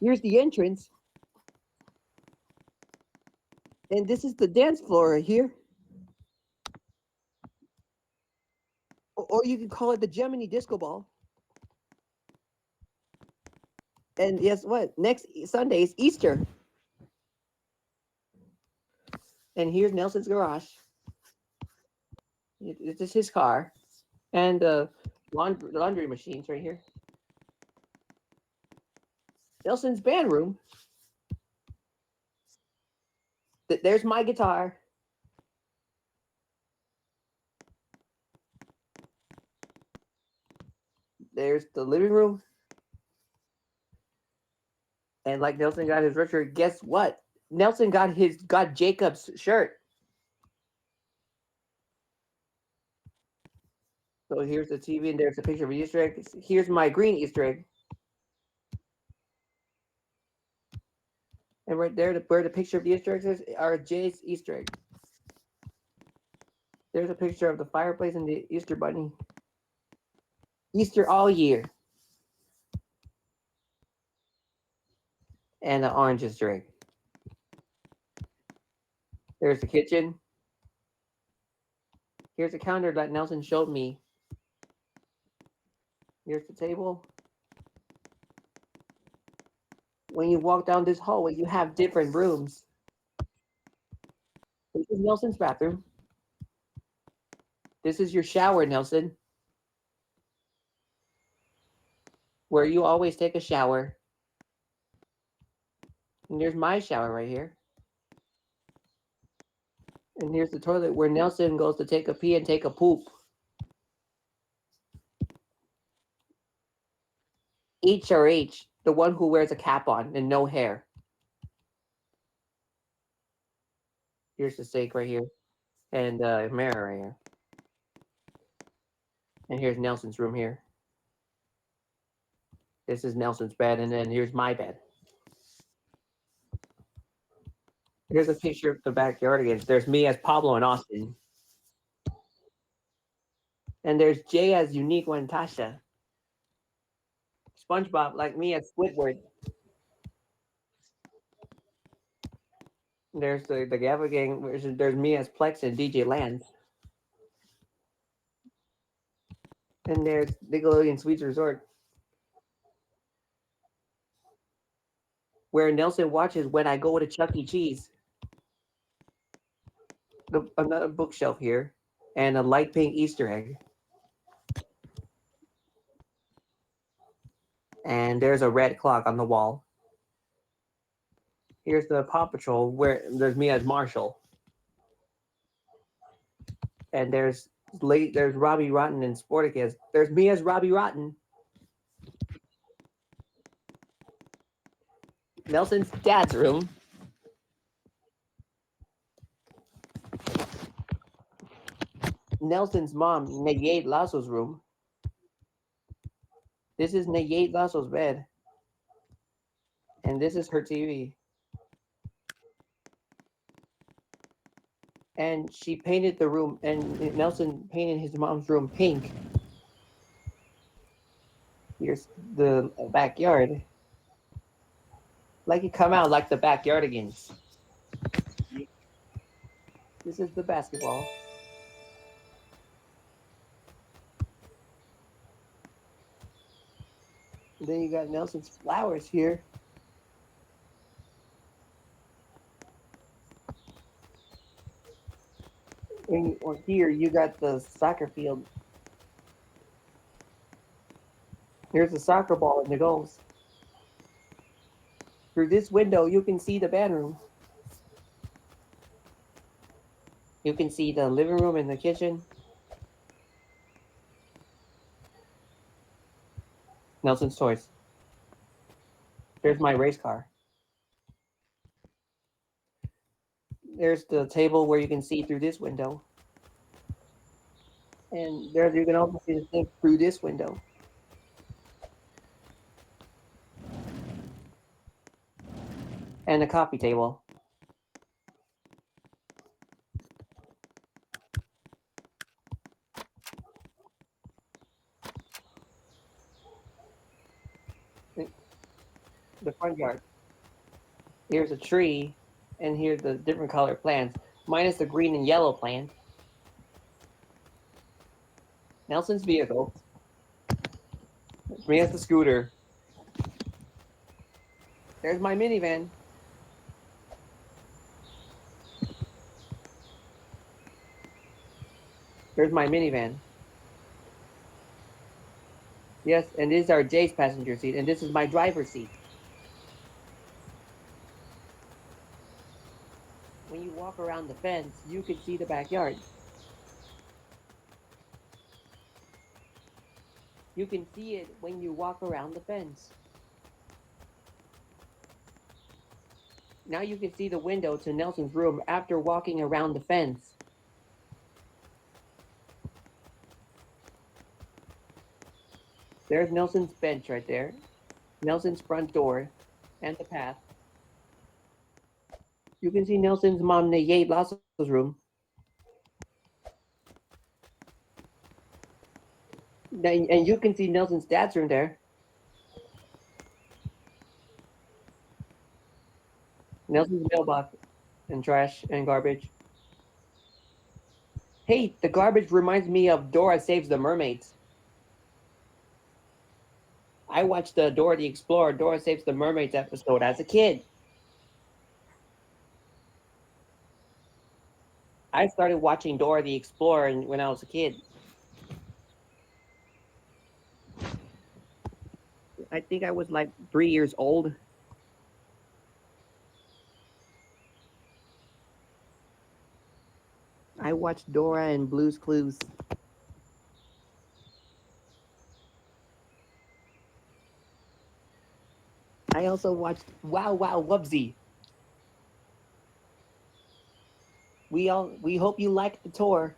Here's the entrance, and this is the dance floor right here. Or you can call it the Gemini Disco Ball. And guess what? Next Sunday is Easter. And here's Nelson's garage. This is his car. And the laundry machines right here. Nelson's band room. There's my guitar. There's the living room. And like Nelson got his Richard, guess what? Nelson got Jacob's shirt. So here's the TV, and there's a picture of an Easter egg. Here's my green Easter egg. And right there, where the picture of the Easter eggs is, are Jay's Easter egg. There's a picture of the fireplace and the Easter bunny. Easter all year. And the orange Easter egg. There's the kitchen. Here's the counter that Nelson showed me. Here's the table. When you walk down this hallway, you have different rooms. This is Nelson's bathroom. This is your shower, Nelson, where you always take a shower. And there's my shower right here. And here's the toilet where Nelson goes to take a pee and take a poop. HRH, the one who wears a cap on and no hair. Here's the sink right here. And a mirror right here. And here's Nelson's room here. This is Nelson's bed, and then here's my bed. Here's a picture of the backyard again. There's me as Pablo and Austin. And there's Jay as Unique and Tasha. SpongeBob like me as Squidward. There's the Gabba Gang. There's me as Plex and DJ Lance. And there's Nickelodeon Sweets Resort, where Nelson watches when I go to Chuck E. Cheese. Another bookshelf here, and a light pink Easter egg. And there's a red clock on the wall. Here's the Paw Patrol, where there's me as Marshall. And there's Robbie Rotten and Sporticus. There's me as Robbie Rotten. Nelson's dad's room. Nelson's mom, Nayade Lasso's room. This is Nayade Lasso's bed. And this is her TV. And she painted the room, and Nelson painted his mom's room pink. Here's the backyard. Like it come out like the backyardigans. This is the basketball. Then you got Nelson's flowers here. And here you got the soccer field. Here's the soccer ball and the goals. Through this window, you can see the band room. You can see the living room and the kitchen. Nelson's toys. There's my race car. There's the table where you can see through this window. And there you can also see the thing through this window. And a coffee table. the front yard. Here's a tree, and here's the different color plants, minus the green and yellow plant. Nelson's vehicle. Me as the scooter. There's my minivan. There's my minivan. Yes, and this is our Jay's passenger seat, and this is my driver's seat. When you walk around the fence, you can see the backyard. You can see it when you walk around the fence. Now you can see the window to Nelson's room after walking around the fence. There's Nelson's bench right there, Nelson's front door, and the path. You can see Nelson's mom, Nayade Lasso's room. And you can see Nelson's dad's room there. Nelson's mailbox and trash and garbage. Hey, the garbage reminds me of Dora Saves the Mermaids. I watched the Dora the Explorer, Dora Saves the Mermaids episode as a kid. I started watching Dora the Explorer when I was a kid. I think I was like 3 years old. I watched Dora and Blue's Clues. I also watched Wow Wow Wubsy. We hope you liked the tour.